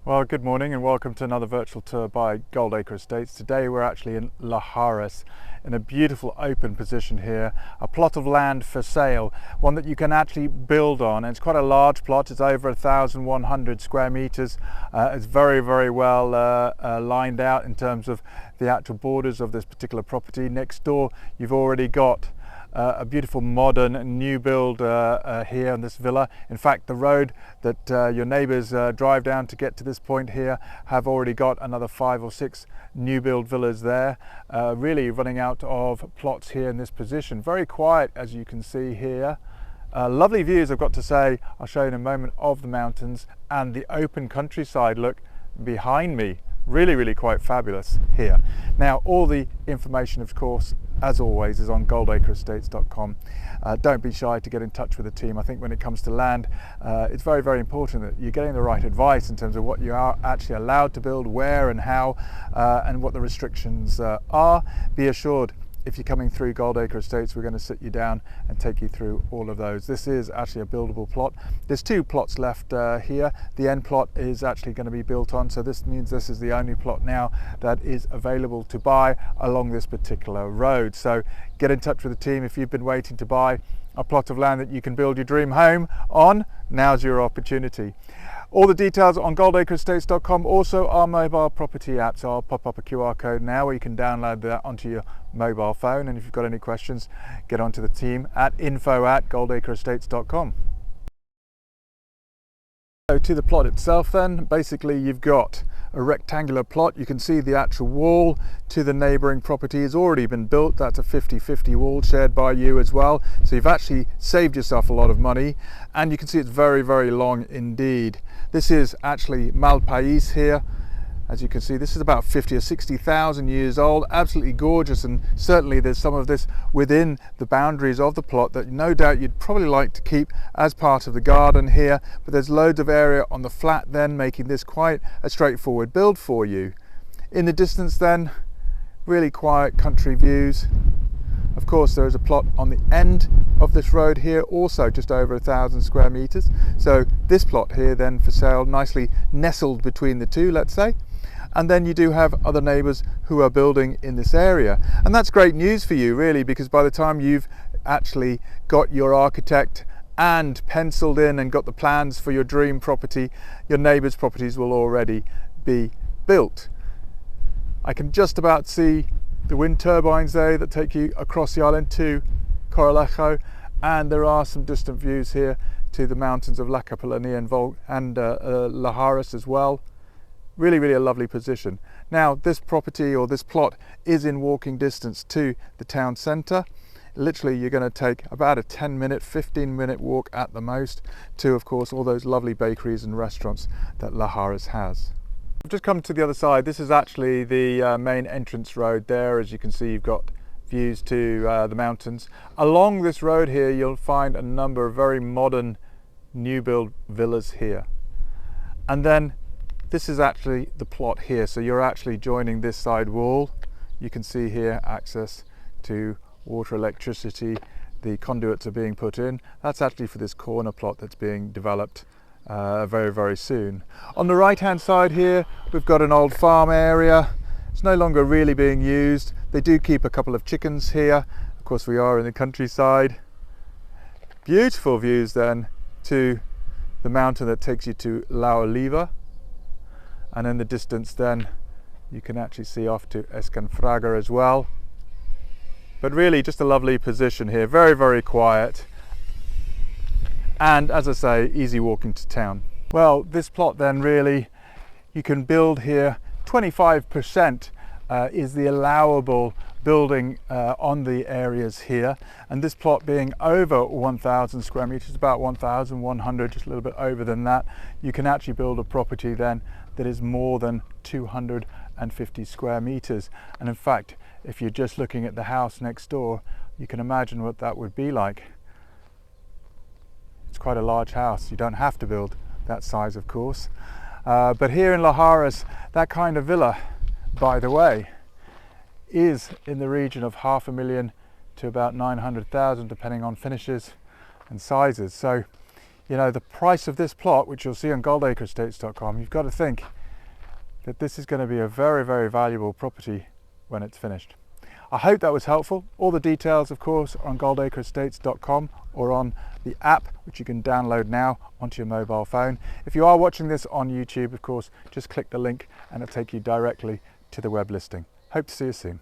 Well, good morning and welcome to another virtual tour by Goldacre Estates. Today we're actually in LAJARES in a beautiful open position here, a plot of land for sale, one that you can actually build on. And it's quite a large plot, it's over 1,100 square meters. It's very well lined out in terms of the actual borders of this particular property. Next door you've already got a beautiful modern new build here in this villa. In fact, the road that your neighbours drive down to get to this point here have already got another 5 or 6 new build villas there, really running out of plots here in this position. Very quiet, as you can see here. Lovely views, I've got to say. I'll show you in a moment, of the mountains and the open countryside look behind me. Really quite fabulous here. Now, all the information, of course, as always, is on goldacreestates.com. Don't be shy to get in touch with the team. I think when it comes to land, it's very important that you're getting the right advice in terms of what you are actually allowed to build, where and how, and what the restrictions are. Be assured, if you're coming through Goldacre Estates, we're going to sit you down and take you through all of those. This is actually a buildable plot. There's 2 plots left here. The end plot is actually going to be built on, so this means this is the only plot now that is available to buy along this particular road. So get in touch with the team if you've been waiting to buy a plot of land that you can build your dream home on. Now's your opportunity. All the details on goldacreestates.com. Also our mobile property app, so I'll pop up a QR code now where you can download that onto your mobile phone, and if you've got any questions, get onto the team at info@goldacreestates.com. So to the plot itself then, basically you've got a rectangular plot. You can see the actual wall to the neighbouring property has already been built. That's a 50-50 wall shared by you as well. So you've actually saved yourself a lot of money, and you can see it's very long indeed. This is actually Malpais here. As you can see, this is about 50 or 60,000 years old, absolutely gorgeous, and certainly there's some of this within the boundaries of the plot that no doubt you'd probably like to keep as part of the garden here, but there's loads of area on the flat then, making this quite a straightforward build for you. In the distance then, really quiet country views. Of course, there is a plot on the end of this road here, also just over 1,000 square meters. So this plot here then for sale, nicely nestled between the two, let's say. And then you do have other neighbours who are building in this area, and that's great news for you really, because by the time you've actually got your architect and penciled in and got the plans for your dream property, your neighbours' properties will already be built. I can just about see the wind turbines there that take you across the island to Goldacre, and there are some distant views here to the mountains of La Capellania and LAJARES as well. Really a lovely position. Now this property, or this plot, is in walking distance to the town centre. Literally you're going to take about a 10-minute, 15-minute walk at the most to, of course, all those lovely bakeries and restaurants that LAJARES has. I've just come to the other side. This is actually the main entrance road there. As you can see, you've got views to the mountains. Along this road here you'll find a number of very modern new build villas here, and then this is actually the plot here, so you're actually joining this side wall. You can see here access to water, electricity, the conduits are being put in. That's actually for this corner plot that's being developed very soon. On the right hand side here we've got an old farm area. It's no longer really being used. They do keep a couple of chickens here. Of course, we are in the countryside. Beautiful views then to the mountain that takes you to La Oliva. And in the distance then you can actually see off to Escanfraga as well. But really just a lovely position here, very quiet, and as I say, easy walking to town. Well, this plot then, really you can build here. 25% is the allowable building on the areas here, and this plot being over 1,000 square meters, about 1,100, just a little bit over than that, you can actually build a property then that is more than 250 square meters. And in fact, if you're just looking at the house next door, you can imagine what that would be like. It's quite a large house. You don't have to build that size, of course, but here in LAJARES, that kind of villa, by the way, is in the region of $500,000 to about 900,000, depending on finishes and sizes. So you know, the price of this plot, which you'll see on goldacreestates.com, you've got to think that this is going to be a very, very valuable property when it's finished. I hope that was helpful. All the details, of course, are on goldacreestates.com or on the app, which you can download now onto your mobile phone. If you are watching this on YouTube, of course, just click the link and it'll take you directly to the web listing. Hope to see you soon.